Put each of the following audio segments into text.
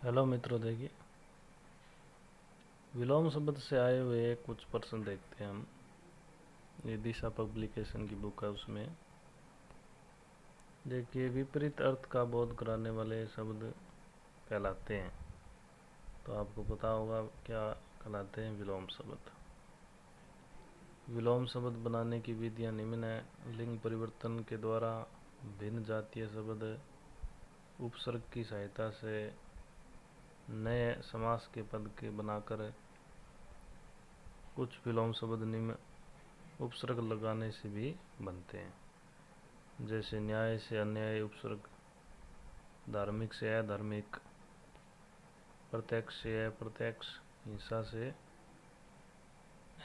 Hello मित्रों, देखिए विलोम शब्द से आए हुए कुछ प्रश्न देखते हैं हम। ये दिशा पब्लिकेशन की बुक है, उसमें देखिए विपरीत अर्थ का बोध कराने वाले शब्द कहलाते हैं। तो आपको पता होगा क्या कहलाते हैं विलोम शब्द। विलोम शब्द बनाने की विधियां निम्न है। लिंग परिवर्तन के द्वारा भिन्न जातीय शब्द उपसर्ग की सहायता से नए समास के पद के बनाकर कुछ विलोम शब्द निम्न उपसर्ग लगाने से भी बनते हैं। जैसे न्याय से अन्याय उपसर्ग, धार्मिक से अधार्मिक, प्रत्यक्ष से अप्रत्यक्ष, हिंसा से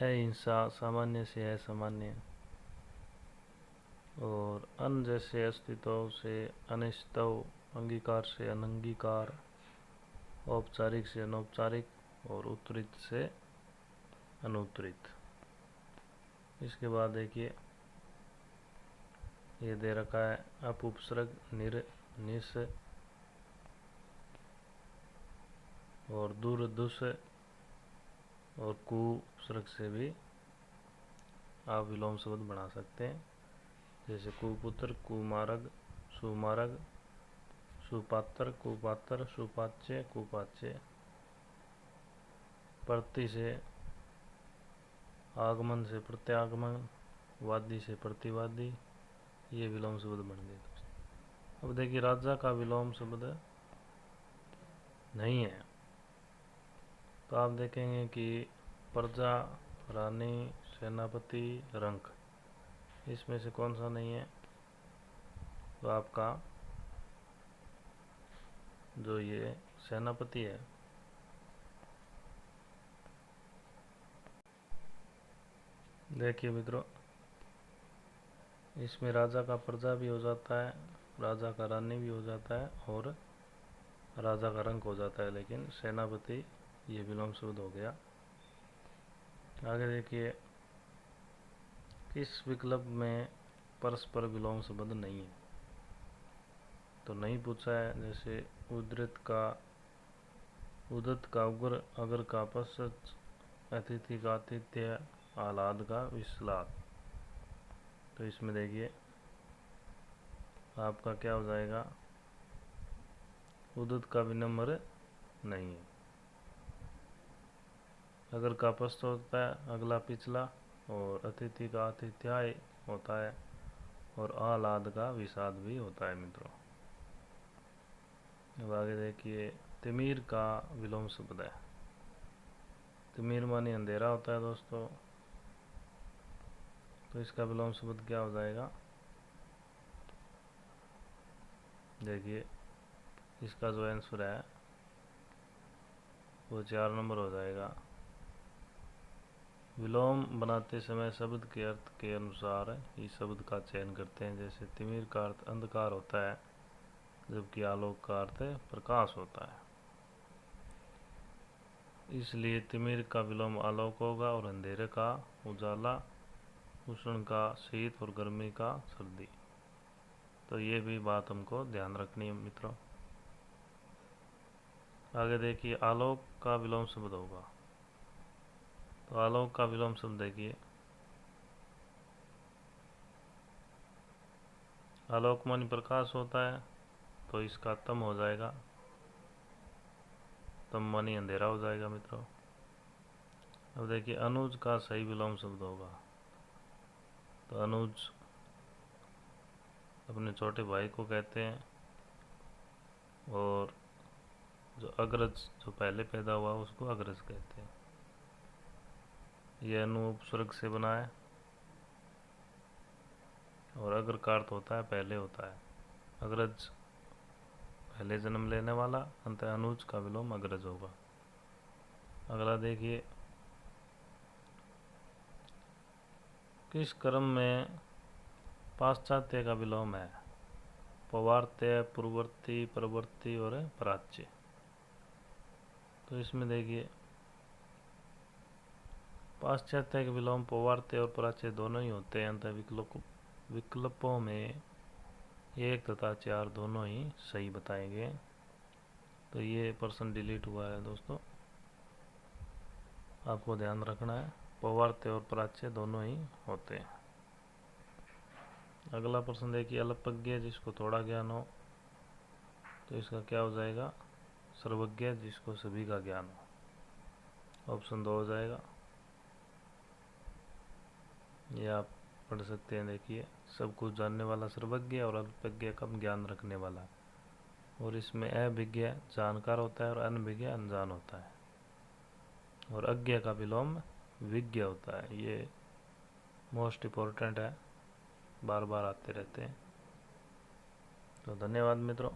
अहिंसा, सामान्य से असामान्य, और अन जैसे अस्तित्व से अनिश्चितव, अंगीकार से अनंगीकार, औपचारिक से अनौपचारिक और उत्तरित से अनुत्तरित। इसके बाद देखिए ये दे रखा है अप उपसर्ग, निर, निस और दूर, दुस और कु उपसर्ग से भी आप विलोम शब्द बना सकते हैं। जैसे कुपुत्र, कुमारक, सुमारक, सुपात्र, कुपात्र, सुपाच्य, कुपाच्य। प्रति से आगमन से प्रत्यागमन, वादी से प्रतिवादी, ये विलोम शब्द बन गए। अब देखिए राजा का विलोम शब्द नहीं है। तो आप देखेंगे कि प्रजा, रानी, सेनापति, रंक, इसमें से कौन सा नहीं है? तो आपका जो ये सेनापति है, देखिए मित्रों, इसमें राजा का प्रजा भी हो जाता है, राजा का रानी भी हो जाता है और राजा का रंक हो जाता है, लेकिन सेनापति ये विलोम शब्द हो गया। आगे देखिए किस विकल्प में परस्पर विलोम शब्द नहीं है? तो नहीं पूछा है। जैसे उद्धृत का उदत का उग्र, अगर का पश्च, अतिथि का आतिथ्य, आह्लाद का विस्लाद। तो इसमें देखिए आपका क्या हो जाएगा? उदत का विनम्र नहीं है। अगर का पश्च होता है अगला पिछला, और अतिथि का आतिथ्याय होता है, और आह्लाद का विषाद भी होता है मित्रों। अब आगे देखिए तिमिर का विलोम शब्द है। तिमिर मानी अंधेरा होता है दोस्तों। तो इसका विलोम शब्द क्या हो जाएगा? देखिए इसका जो आंसर है वो 4 नंबर हो जाएगा। विलोम बनाते समय शब्द के अर्थ के अनुसार ही शब्द का चयन करते हैं। जैसे तिमिर का अर्थ अंधकार होता है, जबकि आलोक का अर्थ प्रकाश होता है। इसलिए तिमिर का विलोम आलोक होगा, और अंधेरे का उजाला, उष्ण का शीत और गर्मी का सर्दी। तो ये भी बात हमको ध्यान रखनी है मित्रों। आगे देखिए आलोक का विलोम शब्द होगा। तो आलोक का विलोम शब्द देखिए, आलोक मानी प्रकाश होता है, तो इसका तम हो जाएगा, तम मानी अंधेरा हो जाएगा मित्रों। अब देखिए अनुज का सही विलोम शब्द होगा। तो अनुज अपने छोटे भाई को कहते हैं, और जो अग्रज जो पहले पैदा हुआ उसको अग्रज कहते हैं। यह अनु उपसर्ग से बना है, और अग्र का अर्थ होता है पहले होता है। अग्रज पहले जन्म लेने वाला, अंत अनुज का विलोम अग्रज होगा। अगला देखिए किस क्रम में पाश्चात्य का विलोम है? पौवार्त्य, पूर्ववर्ती, परवर्ती और प्राच्य। तो इसमें देखिए पाश्चात्य के विलोम पौवार्त्य और प्राच्य दोनों ही होते हैं। अंत विकल्पों में 1 तथा 4 दोनों ही सही बताए गए। तो तो ये प्रश्न डिलीट हुआ है दोस्तों, आपको ध्यान रखना है। पवार्थ और प्राच्य दोनों ही होते हैं। अगला प्रश्न देखिए, अल्पज्ञ जिसको थोड़ा ज्ञान हो, तो इसका क्या हो जाएगा? सर्वज्ञ जिसको सभी का ज्ञान हो। ऑप्शन 2 हो जाएगा। ये आप पढ़ सकते हैं। देखिए, सब कुछ जानने वाला सर्वज्ञ और अल्पज्ञ कम ज्ञान रखने वाला। और इसमें अभिज्ञ जानकार होता है और अनभिज्ञ अनजान होता है, और अज्ञ का विलोम विज्ञ होता है। ये मोस्ट इम्पोर्टेंट है, बार बार आते रहते हैं। तो धन्यवाद मित्रों।